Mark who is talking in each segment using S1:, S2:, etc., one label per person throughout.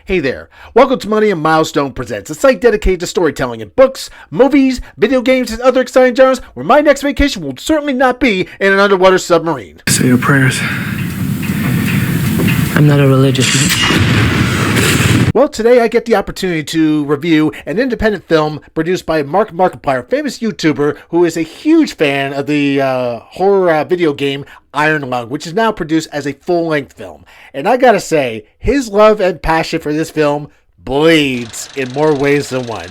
S1: Hey there, welcome to Millennium Milestone Presents, a site dedicated to storytelling in books, movies, video games, and other exciting genres where my next vacation will certainly not be in an underwater submarine.
S2: Say your prayers. I'm not a religious man.
S1: Well, today I get the opportunity to review an independent film produced by Mark Markiplier, a famous YouTuber who is a huge fan of the horror video game Iron Lung, which is now produced as a full-length film. And I gotta say, his love and passion for this film bleeds in more ways than one.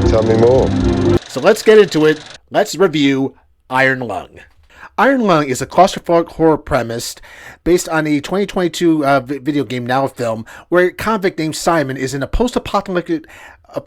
S3: Tell me more.
S1: So let's get into it. Let's review Iron Lung. Iron Lung is a claustrophobic horror premise based on a 2022 video game, now a film, where a convict named Simon is in a post-apocalyptic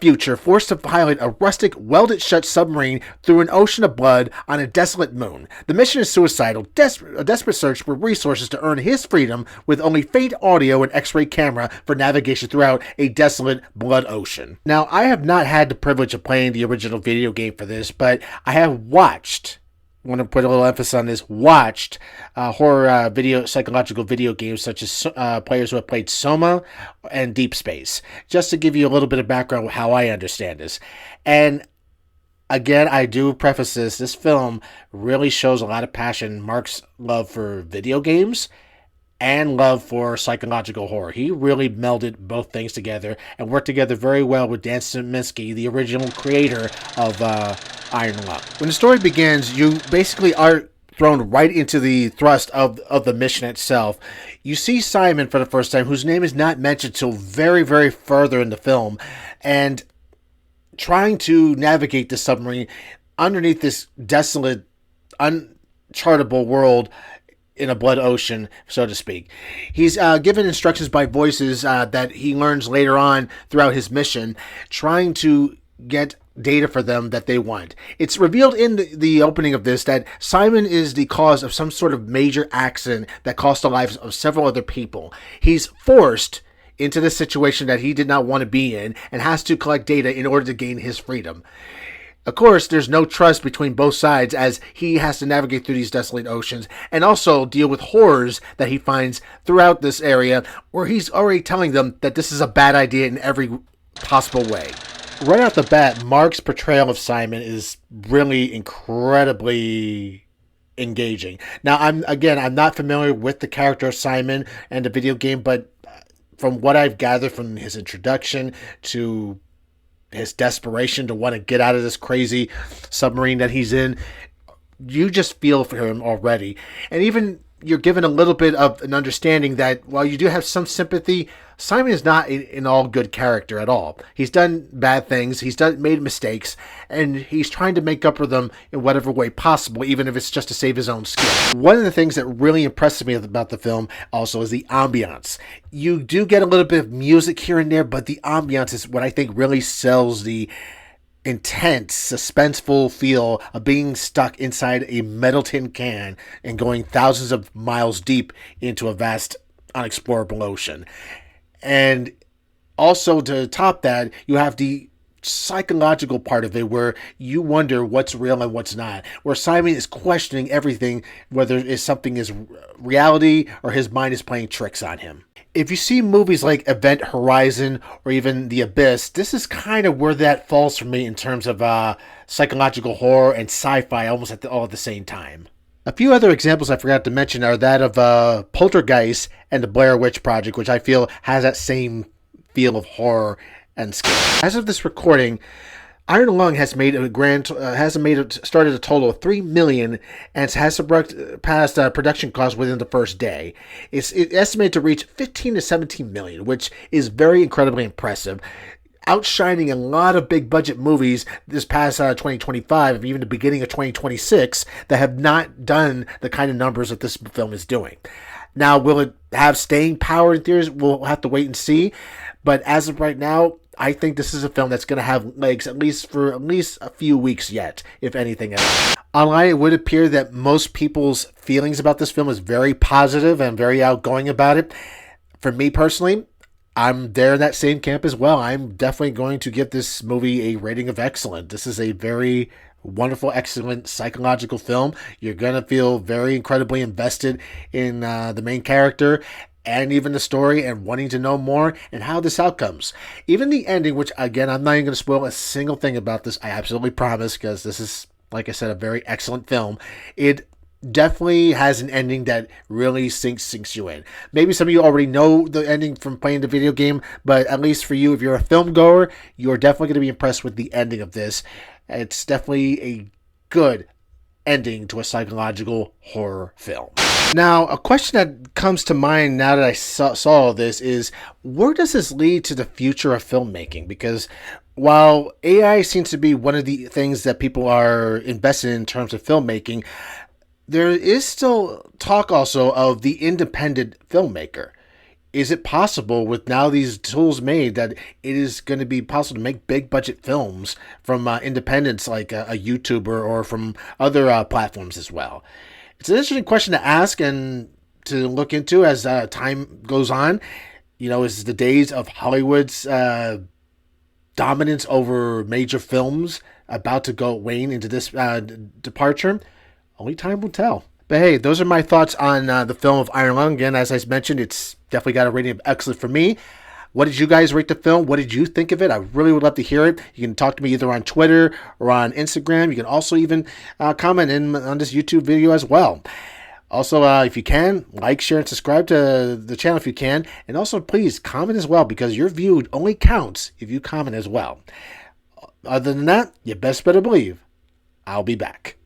S1: future forced to pilot a rustic, welded-shut submarine through an ocean of blood on a desolate moon. The mission is suicidal, a desperate search for resources to earn his freedom with only faint audio and x-ray camera for navigation throughout a desolate blood ocean. Now, I have not had the privilege of playing the original video game for this, but I have watched, I want to put a little emphasis on this, watched horror psychological video games such as players who have played Soma and Deep Space, just to give you a little bit of background of how I understand this. And again, I do preface this film really shows a lot of passion, Mark's love for video games and love for psychological horror. He really melded both things together and worked together very well with Dan Szymanski, the original creator of Iron Lung. When the story begins, you basically are thrown right into the thrust of the mission itself. You see Simon for the first time, whose name is not mentioned till very, very further in the film, and trying to navigate the submarine underneath this desolate, unchartable world in a blood ocean, so to speak. He's given instructions by voices that he learns later on throughout his mission, trying to get data for them that they want. It's revealed in the opening of this that Simon is the cause of some sort of major accident that cost the lives of several other people. He's forced into this situation that he did not want to be in and has to collect data in order to gain his freedom. Of course, there's no trust between both sides as he has to navigate through these desolate oceans and also deal with horrors that he finds throughout this area where he's already telling them that this is a bad idea in every possible way. Right off the bat, Mark's portrayal of Simon is really incredibly engaging. Now, I'm not familiar with the character of Simon and the video game, but from what I've gathered from his introduction to his desperation to want to get out of this crazy submarine that he's in, you just feel for him already. And even you're given a little bit of an understanding that while you do have some sympathy, Simon is not an all good character at all. He's done bad things, made mistakes, and he's trying to make up for them in whatever way possible, even if it's just to save his own skin. One of the things that really impresses me about the film also is the ambiance. You do get a little bit of music here and there, but the ambiance is what I think really sells the intense, suspenseful feel of being stuck inside a metal tin can and going thousands of miles deep into a vast, unexplorable ocean. And also to top that, you have the psychological part of it where you wonder what's real and what's not, where Simon is questioning everything, whether something is reality or his mind is playing tricks on him. If you see movies like Event Horizon or even The Abyss, this is kind of where that falls for me in terms of psychological horror and sci-fi almost all at the same time. A few other examples I forgot to mention are that of Poltergeist and the Blair Witch Project, which I feel has that same feel of horror and scare. As of this recording, Iron Lung has made started a total of $3 million and has surpassed production costs within the first day. It's estimated to reach 15 to 17 million, which is very incredibly impressive, outshining a lot of big budget movies this past 2025, even the beginning of 2026, that have not done the kind of numbers that this film is doing. Now, will it have staying power in theaters? We'll have to wait and see. But as of right now, I think this is a film that's going to have legs for at least a few weeks yet, if anything else. Online, it would appear that most people's feelings about this film is very positive and very outgoing about it. For me personally, I'm there in that same camp as well. I'm definitely going to give this movie a rating of excellent. This is a very wonderful, excellent psychological film. You're going to feel very incredibly invested in the main character. and even the story and wanting to know more and how this outcomes. Even the ending, which again, I'm not even going to spoil a single thing about this. I absolutely promise, because this is, like I said, a very excellent film. It definitely has an ending that really sinks you in. Maybe some of you already know the ending from playing the video game, but at least for you, if you're a film goer, you're definitely going to be impressed with the ending of this. It's definitely a good ending to a psychological horror film. Now, a question that comes to mind now that I saw this is, where does this lead to the future of filmmaking? Because while AI seems to be one of the things that people are invested in terms of filmmaking, there is still talk also of the independent filmmaker. Is it possible, with now these tools made, that it is going to be possible to make big budget films from independents like a YouTuber or from other platforms as well? It's an interesting question to ask and to look into as time goes on. You know, is the days of Hollywood's dominance over major films about to go wane into this departure? Only time will tell. But hey, those are my thoughts on the film of Iron Lung. Again, as I mentioned, it's definitely got a rating of excellent for me. What did you guys rate the film? What did you think of it? I really would love to hear it. You can talk to me either on Twitter or on Instagram. You can also even comment on this YouTube video as well. Also, if you can, like, share, and subscribe to the channel if you can. And also, please comment as well, because your view only counts if you comment as well. Other than that, you best better believe I'll be back.